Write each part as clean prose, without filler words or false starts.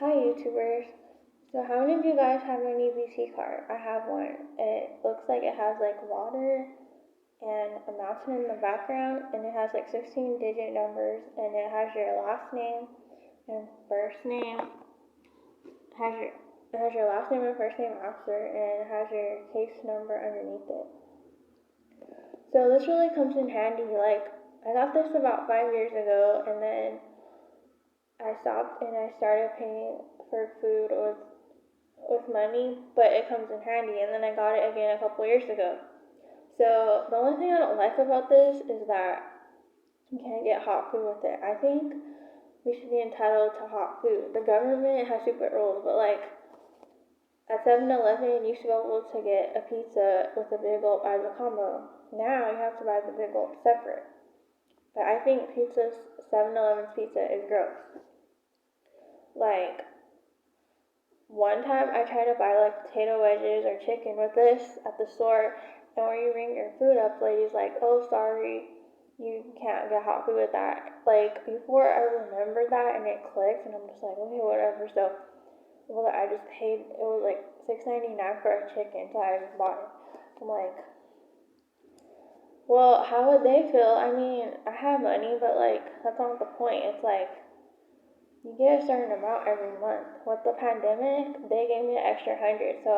Hi YouTubers. So how many of you guys have an EBT card? I have one. It looks like it has like water and a mountain in the background, and it has like 16-digit numbers, and it has your last name and first name. It has your last name and first name after, and it has your case number underneath it. So this really comes in handy. Like, I got this about 5 years ago, and then I stopped and I started paying for food with money, but it comes in handy. And then I got it again a couple years ago. So the only thing I don't like about this is that you can't get hot food with it. I think we should be entitled to hot food. The government has stupid rules, but like at 7-Eleven, you used to be able to get a pizza with a big gulp as a combo. Now you have to buy the big gulp separate. But I think 7-Eleven's pizza is gross. Like, one time I tried to buy like potato wedges or chicken with this at the store, and when you ring your food up, lady's like, "Oh, sorry, you can't get hot food with that." Like, before I remembered that and it clicked, and I'm just like, okay, whatever. So, well, I just paid, it was like $6.99 for a chicken, so I just bought it. I'm like, well, how would they feel? I mean, I have money, but like, that's not the point. It's like, you get a certain amount every month. With the pandemic, they gave me an extra 100, so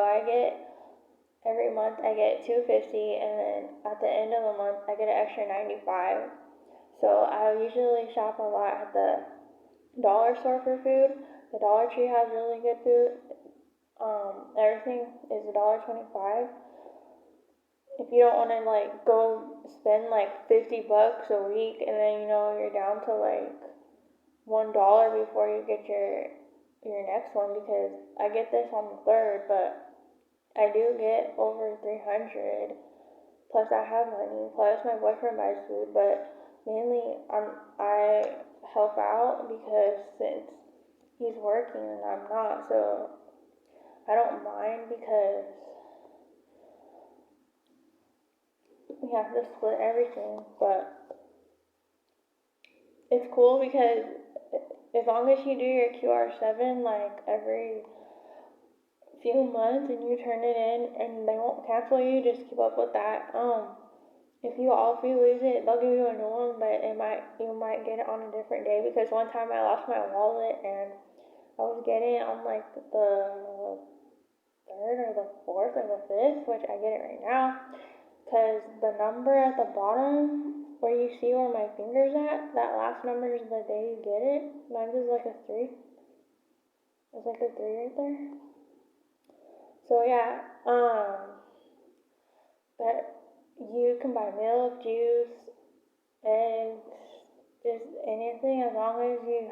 every month I get 250, and then at the end of the month I get an extra 95. So I usually shop a lot at the dollar store for food. The Dollar Tree has really good food. Everything is $1.25. If you don't want to like go spend like $50 a week, and then you're down to like $1 before you get your next one, because I get this on the third, but I do get over 300. Plus I have money. Plus my boyfriend buys food, but mainly I help out because since he's working and I'm not, so I don't mind because we have to split everything. But it's cool because as long as you do your QR7 like every few months and you turn it in and they won't cancel you, just keep up with that. If you lose it, they'll give you a new one, but you might get it on a different day, because one time I lost my wallet and I was getting it on like the third or the fourth or the fifth, which I get it right now, because the number at the bottom where you see where my finger's at, that last number is the day you get it. Mine is like a 3. It's like a 3 right there. So yeah, but you can buy milk, juice, eggs, just anything, as long as you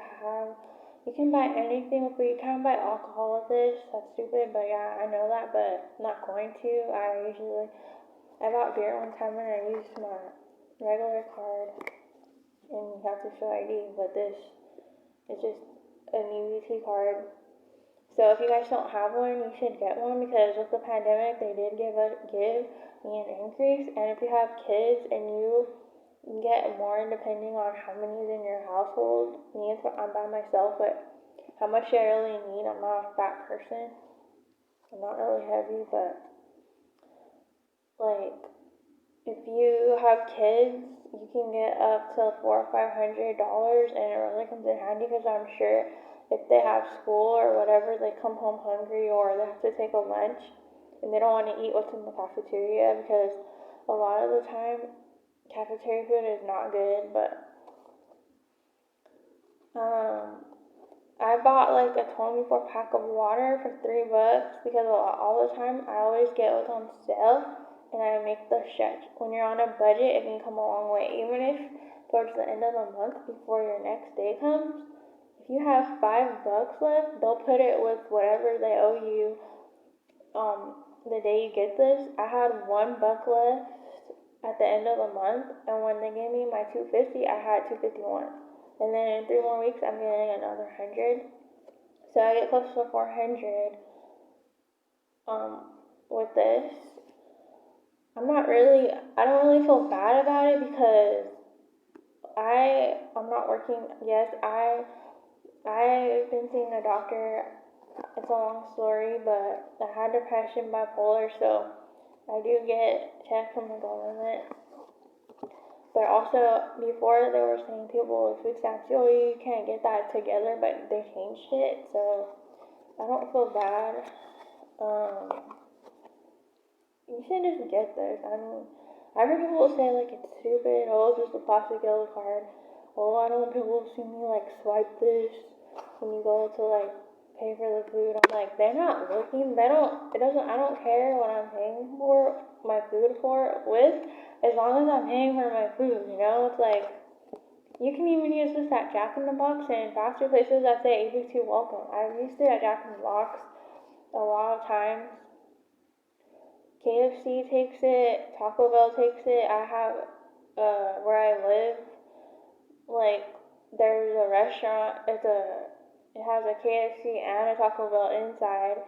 can buy anything with it. You can't buy alcohol with this. That's stupid, but yeah, I know that, but I'm not going to. I bought beer one time and I used my regular card, and you have to show ID, but this is just an EBT card. So if you guys don't have one, you should get one, because with the pandemic, they did give me an increase. And if you have kids and you get more depending on how many is in your household. Me, I'm by myself, but how much I really need. I'm not a fat person. I'm not really heavy, but like if you have kids, you can get up to $400 or $500, and it really comes in handy, because I'm sure if they have school or whatever, they come home hungry, or they have to take a lunch and they don't want to eat what's in the cafeteria, because a lot of the time cafeteria food is not good. But I bought like a 24 pack of water for $3, because all the time I always get what's on sale, and I make the stretch. When you're on a budget, it can come a long way. Even if towards the end of the month before your next day comes, if you have $5 left, they'll put it with whatever they owe you the day you get this. I had $1 left at the end of the month, and when they gave me my 250, I had 251. And then in 3 more weeks, I'm getting another 100. So I get close to 400 with this. I don't really feel bad about it, because I'm not working. Yes, I've been seeing a doctor. It's a long story, but I had depression, bipolar, so I do get checks from the government. But also, before they were saying people with food stamps, oh, you can't get that together, but they changed it, so I don't feel bad. Um, you should just get this. I mean, I heard people say like it's stupid. Oh, it's just a plastic yellow card. Oh, I don't want people to see me like swipe this when you go to like pay for the food. I'm like, they're not looking. They don't. It doesn't. I don't care what I'm paying for my food for with, as long as I'm paying for my food. You know, it's like you can even use this at Jack in the Box and faster places that say ABC welcome. I've used it at Jack in the Box a lot of times. KFC takes it, Taco Bell takes it. I have, where I live, like, there's a restaurant, it has a KFC and a Taco Bell inside,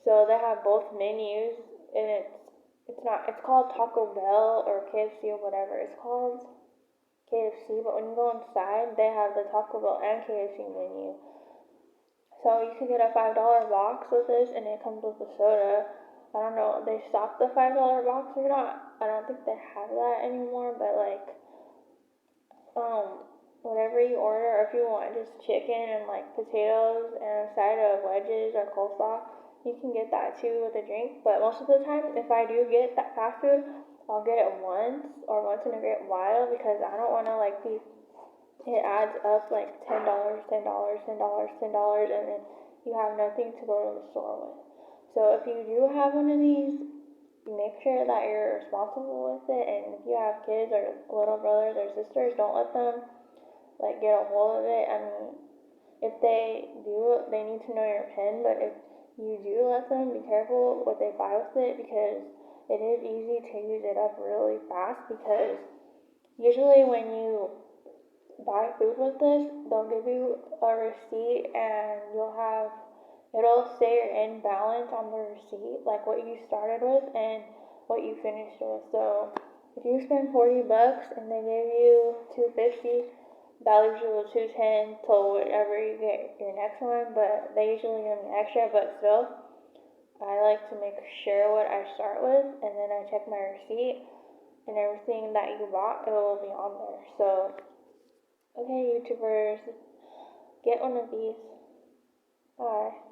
so they have both menus, and it's called Taco Bell or KFC or whatever it's called, KFC, but when you go inside, they have the Taco Bell and KFC menu. So you can get a $5 box with this, and it comes with a soda. I don't know, they stopped the $5 box or not. I don't think they have that anymore, but like, whatever you order, or if you want just chicken and like potatoes and a side of wedges or coleslaw, you can get that too with a drink. But most of the time, if I do get that fast food, I'll get it once or once in a great while because I don't want to like be. It adds up like $10, $10, $10, $10, and then you have nothing to go to the store with. So if you do have one of these, make sure that you're responsible with it. And if you have kids or little brothers or sisters, don't let them like get a hold of it. I mean, if they do, they need to know your PIN. But if you do let them, be careful what they buy with it because it is easy to use it up really fast. Because usually when you buy food with this, they'll give you a receipt and it'll say your end balance on the receipt, like what you started with and what you finished with. So if you spend $40 and they give you $250, that leaves you with $210 till whatever you get your next one, but they usually give me extra, but still, I like to make sure what I start with and then I check my receipt and everything that you bought, it will be on there. So okay, YouTubers, get one of these. Bye.